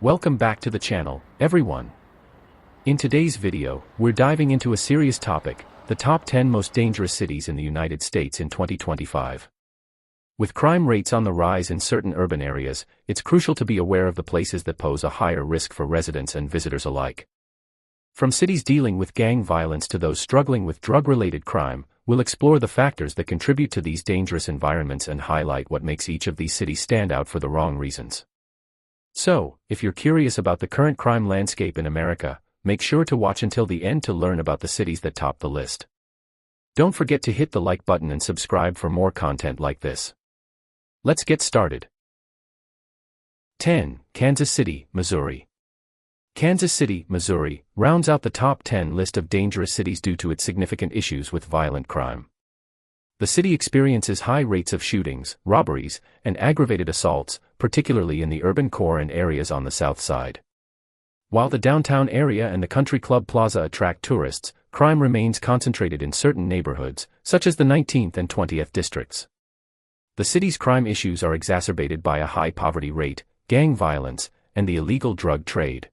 Welcome back to the channel, everyone. In today's video, we're diving into a serious topic, the top 10 most dangerous cities in the United States in 2025. With crime rates on the rise in certain urban areas, it's crucial to be aware of the places that pose a higher risk for residents and visitors alike. From cities dealing with gang violence to those struggling with drug-related crime, we'll explore the factors that contribute to these dangerous environments and highlight what makes each of these cities stand out for the wrong reasons. So, if you're curious about the current crime landscape in America, make sure to watch until the end to learn about the cities that top the list. Don't forget to hit the like button and subscribe for more content like this. Let's get started. 10. Kansas City, Missouri. Kansas City, Missouri, rounds out the top 10 list of dangerous cities due to its significant issues with violent crime. The city experiences high rates of shootings, robberies, and aggravated assaults, particularly in the urban core and areas on the south side. While the downtown area and the country club plaza attract tourists, crime remains concentrated in certain neighborhoods, such as the 19th and 20th districts. The city's crime issues are exacerbated by a high poverty rate, gang violence, and the illegal drug trade.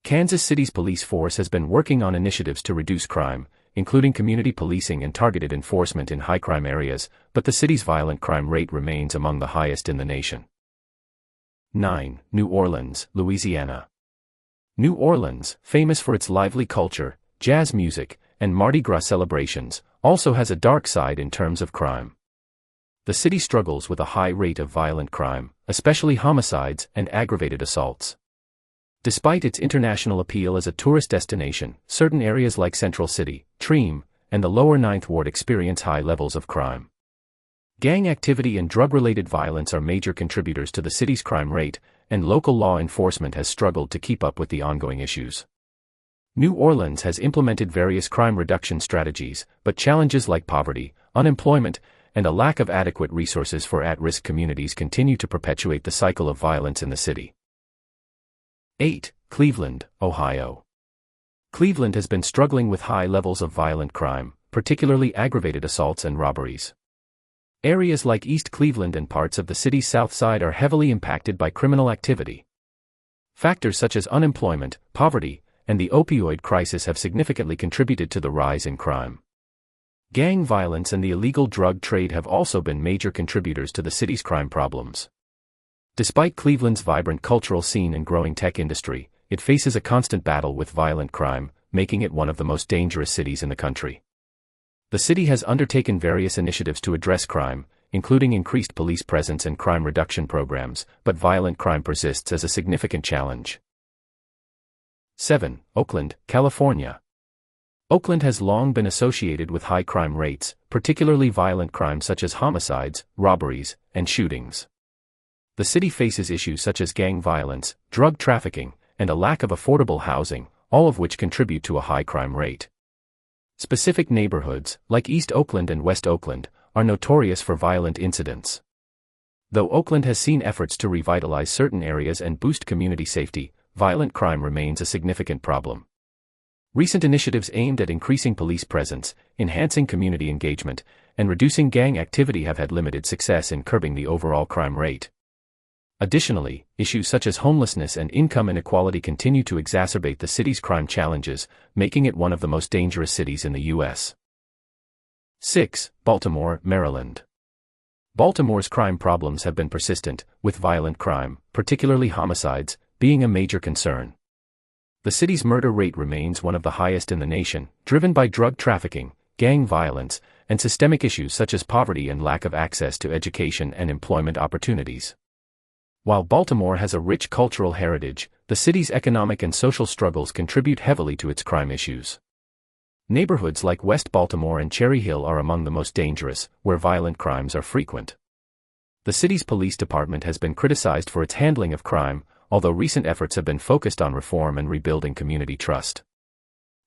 Kansas City's police force has been working on initiatives to reduce crime, including community policing and targeted enforcement in high-crime areas, but the city's violent crime rate remains among the highest in the nation. 9. New Orleans, Louisiana. New Orleans, famous for its lively culture, jazz music, and Mardi Gras celebrations, also has a dark side in terms of crime. The city struggles with a high rate of violent crime, especially homicides and aggravated assaults. Despite its international appeal as a tourist destination, certain areas like Central City, Treem, and the lower Ninth Ward experience high levels of crime. Gang activity and drug-related violence are major contributors to the city's crime rate, and local law enforcement has struggled to keep up with the ongoing issues. New Orleans has implemented various crime reduction strategies, but challenges like poverty, unemployment, and a lack of adequate resources for at-risk communities continue to perpetuate the cycle of violence in the city. 8. Cleveland, Ohio. Cleveland has been struggling with high levels of violent crime, particularly aggravated assaults and robberies. Areas like East Cleveland and parts of the city's south side are heavily impacted by criminal activity. Factors such as unemployment, poverty, and the opioid crisis have significantly contributed to the rise in crime. Gang violence and the illegal drug trade have also been major contributors to the city's crime problems. Despite Cleveland's vibrant cultural scene and growing tech industry, it faces a constant battle with violent crime, making it one of the most dangerous cities in the country. The city has undertaken various initiatives to address crime, including increased police presence and crime reduction programs, but violent crime persists as a significant challenge. 7. Oakland, California. Oakland has long been associated with high crime rates, particularly violent crimes such as homicides, robberies, and shootings. The city faces issues such as gang violence, drug trafficking, and a lack of affordable housing, all of which contribute to a high crime rate. Specific neighborhoods, like East Oakland and West Oakland, are notorious for violent incidents. Though Oakland has seen efforts to revitalize certain areas and boost community safety, violent crime remains a significant problem. Recent initiatives aimed at increasing police presence, enhancing community engagement, and reducing gang activity have had limited success in curbing the overall crime rate. Additionally, issues such as homelessness and income inequality continue to exacerbate the city's crime challenges, making it one of the most dangerous cities in the U.S. 6. Baltimore, Maryland. Baltimore's crime problems have been persistent, with violent crime, particularly homicides, being a major concern. The city's murder rate remains one of the highest in the nation, driven by drug trafficking, gang violence, and systemic issues such as poverty and lack of access to education and employment opportunities. While Baltimore has a rich cultural heritage, the city's economic and social struggles contribute heavily to its crime issues. Neighborhoods like West Baltimore and Cherry Hill are among the most dangerous, where violent crimes are frequent. The city's police department has been criticized for its handling of crime, although recent efforts have been focused on reform and rebuilding community trust.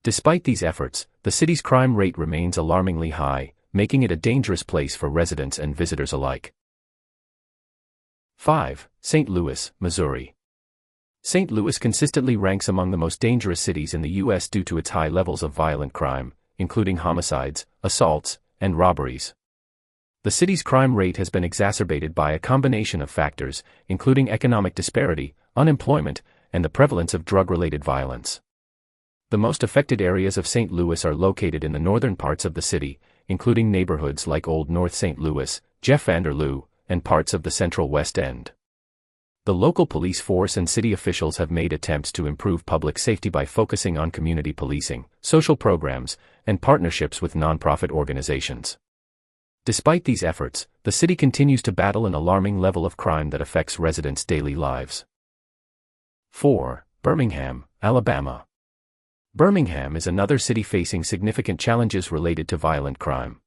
Despite these efforts, the city's crime rate remains alarmingly high, making it a dangerous place for residents and visitors alike. 5. St. Louis, Missouri. St. Louis consistently ranks among the most dangerous cities in the U.S. due to its high levels of violent crime, including homicides, assaults, and robberies. The city's crime rate has been exacerbated by a combination of factors, including economic disparity, unemployment, and the prevalence of drug-related violence. The most affected areas of St. Louis are located in the northern parts of the city, including neighborhoods like Old North St. Louis, Jeff Vanderloo, and parts of the central West End. The local police force and city officials have made attempts to improve public safety by focusing on community policing, social programs, and partnerships with nonprofit organizations. Despite these efforts, the city continues to battle an alarming level of crime that affects residents' daily lives. 4. Birmingham, Alabama. Birmingham is another city facing significant challenges related to violent crime.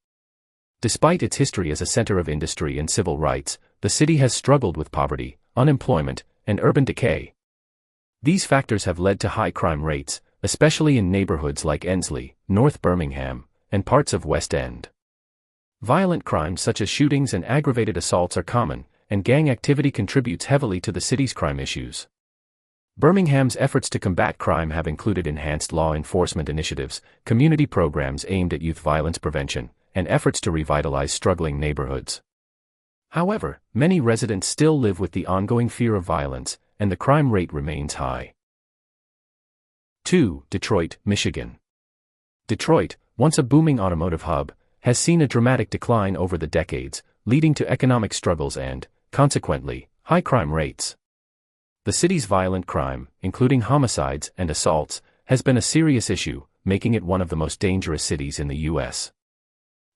Despite its history as a center of industry and civil rights, the city has struggled with poverty, unemployment, and urban decay. These factors have led to high crime rates, especially in neighborhoods like Ensley, North Birmingham, and parts of West End. Violent crimes such as shootings and aggravated assaults are common, and gang activity contributes heavily to the city's crime issues. Birmingham's efforts to combat crime have included enhanced law enforcement initiatives, community programs aimed at youth violence prevention, and efforts to revitalize struggling neighborhoods. However, many residents still live with the ongoing fear of violence, and the crime rate remains high. 2. Detroit, Michigan. Detroit, once a booming automotive hub, has seen a dramatic decline over the decades, leading to economic struggles and, consequently, high crime rates. The city's violent crime, including homicides and assaults, has been a serious issue, making it one of the most dangerous cities in the U.S.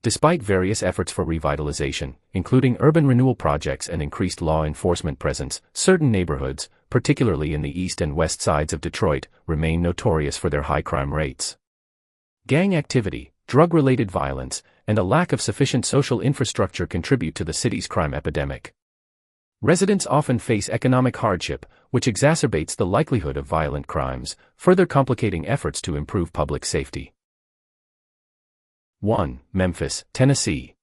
Despite various efforts for revitalization, including urban renewal projects and increased law enforcement presence, certain neighborhoods, particularly in the east and west sides of Detroit, remain notorious for their high crime rates. Gang activity, drug-related violence, and a lack of sufficient social infrastructure contribute to the city's crime epidemic. Residents often face economic hardship, which exacerbates the likelihood of violent crimes, further complicating efforts to improve public safety. 1. Memphis, Tennessee.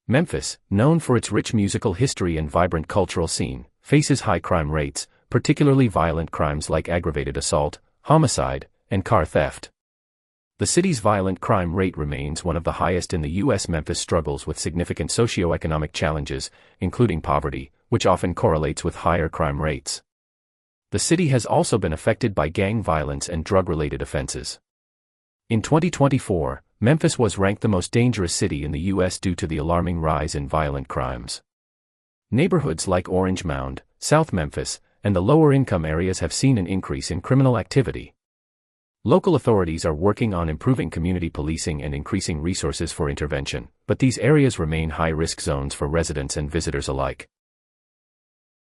Memphis, known for its rich musical history and vibrant cultural scene, faces high crime rates, particularly violent crimes like aggravated assault, homicide, and car theft. The city's violent crime rate remains one of the highest in the U.S. Memphis struggles with significant socioeconomic challenges, including poverty, which often correlates with higher crime rates. The city has also been affected by gang violence and drug-related offenses. In 2024, Memphis was ranked the most dangerous city in the U.S. due to the alarming rise in violent crimes. Neighborhoods like Orange Mound, South Memphis, and the lower-income areas have seen an increase in criminal activity. Local authorities are working on improving community policing and increasing resources for intervention, but these areas remain high-risk zones for residents and visitors alike.